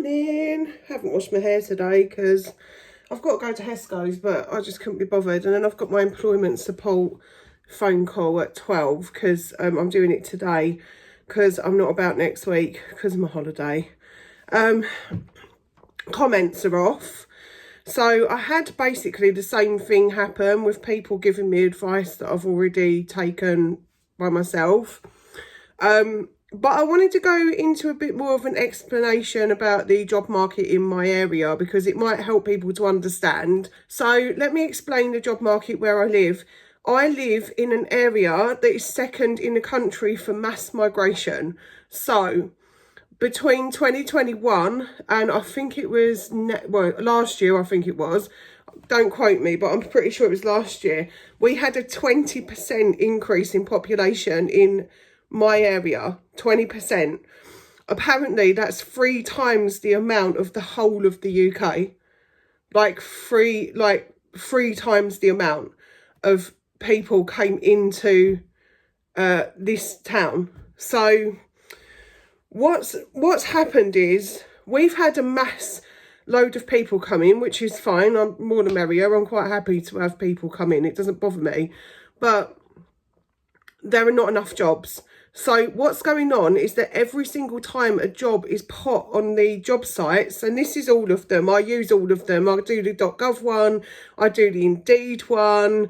Morning. Haven't washed my hair today because I've got to go to Hesco's, but I just couldn't be bothered. And then I've got my employment support phone call at 12 because I'm doing it today because I'm not about next week because of my holiday. Comments are off. So I had basically the same thing happen with people giving me advice that I've already taken by myself. But I wanted to go into a bit more of an explanation about the job market in my area because it might help people to understand. So let me explain the job market where I live. I live in an area that is second in the country for mass migration. So between 2021 and I think it was, last year I think it was, don't quote me, but I'm pretty sure it was last year, we had a 20% increase in population in my area. 20%. Apparently that's 3 times the amount of the whole of the UK. Like three times the amount of people came into this town. So what's happened is we've had a mass load of people come in, which is fine. I'm more the merrier. I'm quite happy to have people come in. It doesn't bother me. But there are not enough jobs. So what's going on is that every single time a job is put on the job sites, and this is all of them, I use all of them. I do the .gov one, I do the Indeed one,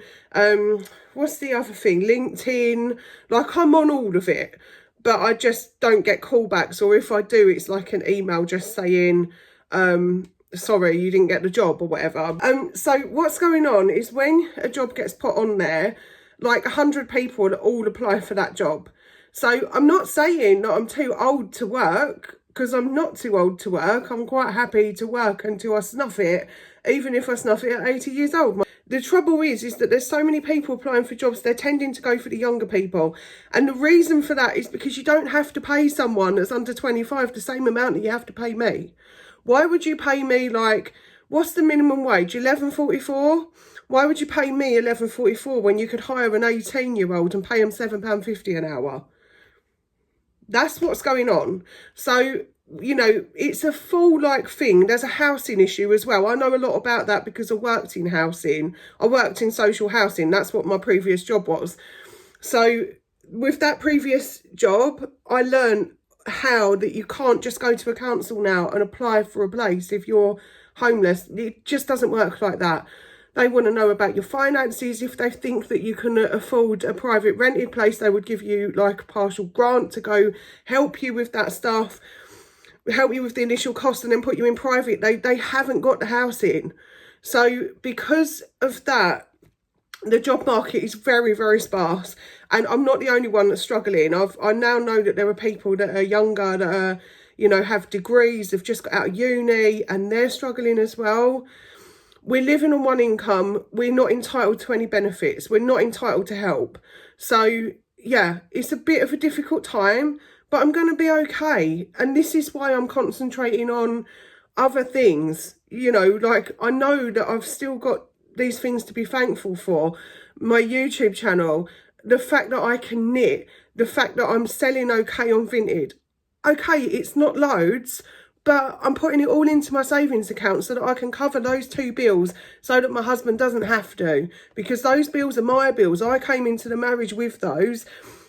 what's the other thing, LinkedIn, like I'm on all of it, but I just don't get callbacks, or if I do, it's like an email just saying, sorry, you didn't get the job or whatever. So what's going on is when a job gets put on there, like 100 people all apply for that job. So I'm not saying that I'm too old to work, because I'm not too old to work. I'm quite happy to work until I snuff it, even if I snuff it at 80 years old. The trouble is that there's so many people applying for jobs, they're tending to go for the younger people. And the reason for that is because you don't have to pay someone that's under 25 the same amount that you have to pay me. Why would you pay me, like, what's the minimum wage? £11.44? Why would you pay me £11.44 when you could hire an 18-year-old and pay them £7.50 an hour? That's what's going on. So, you know, it's a full thing. There's a housing issue as well. I know a lot about that because I worked in housing. I worked in social housing. That's what my previous job was. So with that previous job, I learned how that you can't just go to a council now and apply for a place if you're homeless. It just doesn't work like that. They want to know about your finances. If they think that you can afford a private rented place, they would give you like a partial grant to go help you with that stuff, help you with the initial cost and then put you in private. They haven't got the housing. So because of that, the job market is very, very sparse. And I'm not the only one that's struggling. I now know that there are people that are younger, that are, you know, have degrees, have just got out of uni, and they're struggling as well. We're living on one income. We're not entitled to any benefits. We're not entitled to help. So, yeah, it's a bit of a difficult time, but I'm going to be okay. And this is why I'm concentrating on other things. You know, like I know that I've still got these things to be thankful for. My YouTube channel, the fact that I can knit, the fact that I'm selling okay on Vinted. Okay, it's not loads, but I'm putting it all into my savings account so that I can cover those 2 bills so that my husband doesn't have to, because those bills are my bills. I came into the marriage with those,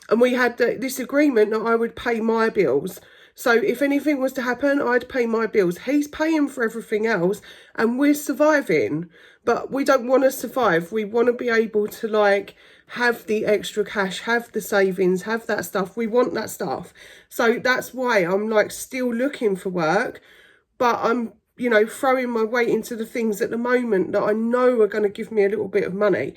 and we had this agreement that I would pay my bills. So if anything was to happen, I'd pay my bills. He's paying for everything else and we're surviving, but we don't want to survive. We want to be able to have the extra cash, have the savings, have that stuff. We want that stuff. So that's why I'm still looking for work, but I'm, you know, throwing my weight into the things at the moment that I know are going to give me a little bit of money.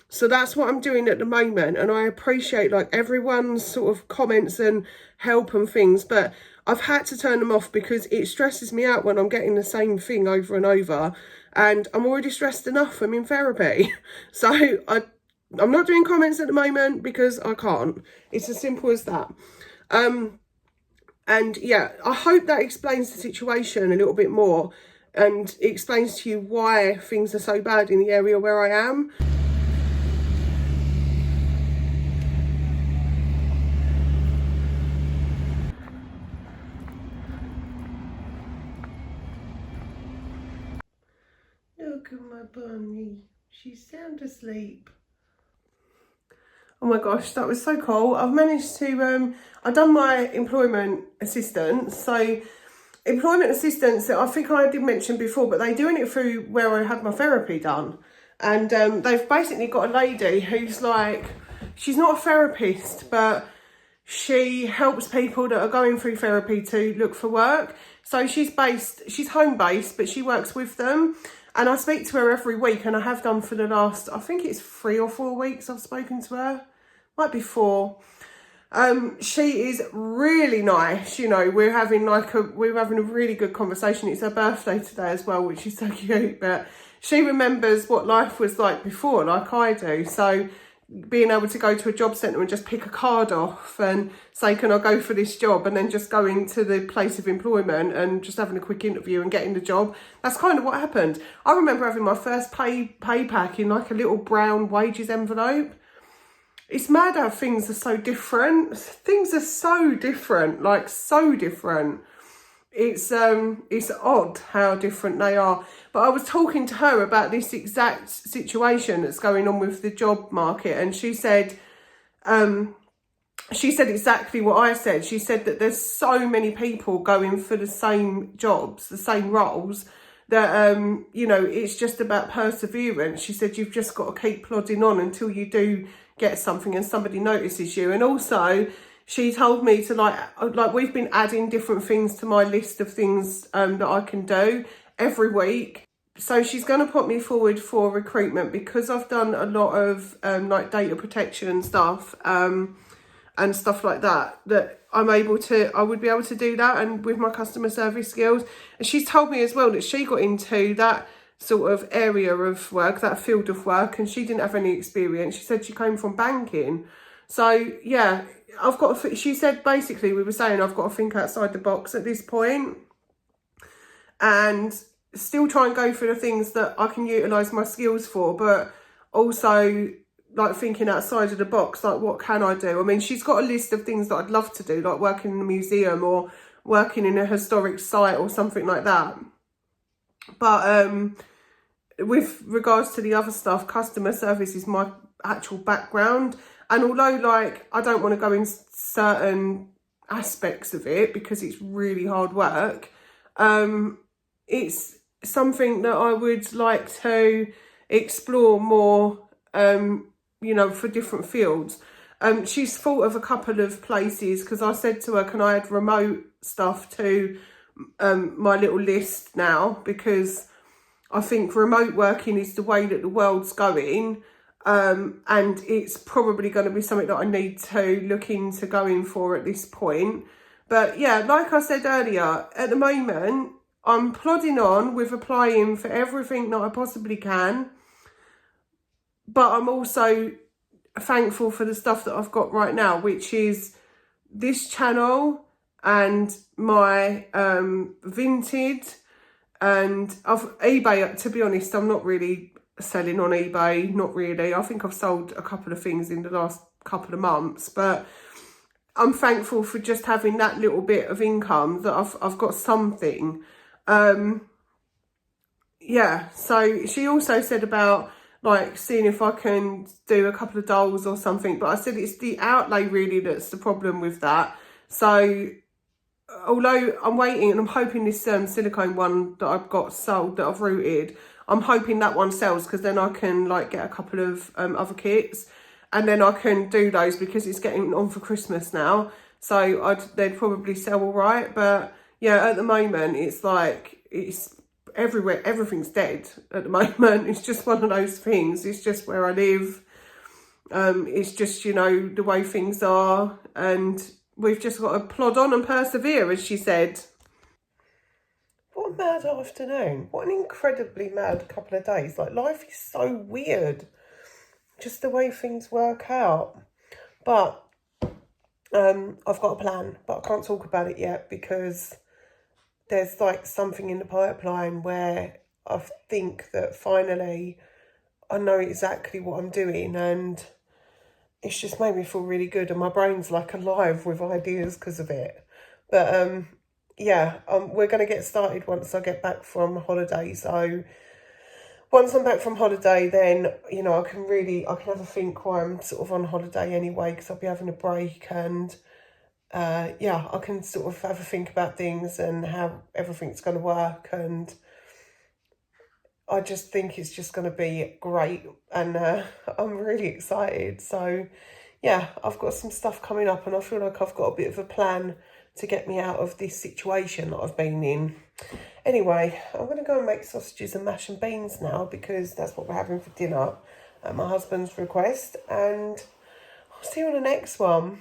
So that's what I'm doing at the moment. And I appreciate everyone's sort of comments and help and things, but I've had to turn them off because it stresses me out when I'm getting the same thing over and over. And I'm already stressed enough. I'm in therapy. So I'm not doing comments at the moment because I can't. It's as simple as that. And yeah, I hope that explains the situation a little bit more and explains to you why things are so bad in the area where I am. Look at my bunny. She's sound asleep. Oh my gosh, that was so cool. I've managed to, I've done my employment assistance. So employment assistance, I think I did mention before, but they're doing it through where I had my therapy done. And they've basically got a lady who's like, she's not a therapist, but she helps people that are going through therapy to look for work. So she's home based, but she works with them. And I speak to her every week, and I have done for the last, I think it's 3 or 4 weeks I've spoken to her. Might be 4. She is really nice. You know, we're having a really good conversation. It's her birthday today as well, which is so cute. But she remembers what life was like before, like I do. So being able to go to a job centre and just pick a card off and say, can I go for this job? And then just go into the place of employment and just having a quick interview and getting the job. That's kind of what happened. I remember having my first pay pack in like a little brown wages envelope. It's mad how things are so different. Things are so different, like so different. It's odd how different they are. But I was talking to her about this exact situation that's going on with the job market, and she said exactly what I said. She said that there's so many people going for the same jobs, the same roles, that you know, it's just about perseverance. She said you've just got to keep plodding on until you do get something and somebody notices you. And also she told me to like we've been adding different things to my list of things that I can do every week. So she's going to put me forward for recruitment because I've done a lot of like data protection stuff and stuff like that, that I would be able to do that, and with my customer service skills. And she's told me as well that she got into that sort of area of work, that field of work, and she didn't have any experience. She said she came from banking. So yeah, she said basically, we were saying I've got to think outside the box at this point and still try and go for the things that I can utilise my skills for, but also like thinking outside of the box, like what can I do? I mean, she's got a list of things that I'd love to do, like working in a museum or working in a historic site or something like that. But with regards to the other stuff, customer service is my actual background. And although like I don't want to go in certain aspects of it because it's really hard work, it's something that I would like to explore more, you know, for different fields. She's thought of a couple of places because I said to her, can I add remote stuff to my little list now? Because I think remote working is the way that the world's going, and it's probably going to be something that I need to look into going for at this point. But yeah, like I said earlier, at the moment, I'm plodding on with applying for everything that I possibly can. But I'm also thankful for the stuff that I've got right now, which is this channel and my Vinted. And eBay, to be honest, I'm not really selling on eBay, not really. I think I've sold a couple of things in the last couple of months, but I'm thankful for just having that little bit of income, that I've got something. Yeah, so she also said about like seeing if I can do a couple of dolls or something, but I said it's the outlay really that's the problem with that. So although I'm waiting and I'm hoping this silicone one that I've got sold, that I've rooted, I'm hoping that one sells, because then I can like get a couple of other kits and then I can do those, because it's getting on for Christmas now. So they'd probably sell all right. But yeah, at the moment it's like, it's everywhere, everything's dead at the moment. It's just one of those things. It's just where I live. It's just, you know, the way things are, and we've just got to plod on and persevere, as she said. What a mad afternoon. What an incredibly mad couple of days. Like, life is so weird, just the way things work out. But I've got a plan, but I can't talk about it yet because there's like something in the pipeline where I think that finally I know exactly what I'm doing, and it's just made me feel really good, and my brain's like alive with ideas because of it. But yeah, we're going to get started once I get back from holiday. So once I'm back from holiday, then, you know, I can have a think while I'm sort of on holiday anyway, because I'll be having a break, and yeah, I can sort of have a think about things and how everything's going to work, and I just think it's just going to be great, and I'm really excited. So yeah, I've got some stuff coming up, and I feel like I've got a bit of a plan to get me out of this situation that I've been in. Anyway, I'm going to go and make sausages and mash and beans now, because that's what we're having for dinner at my husband's request, and I'll see you on the next one.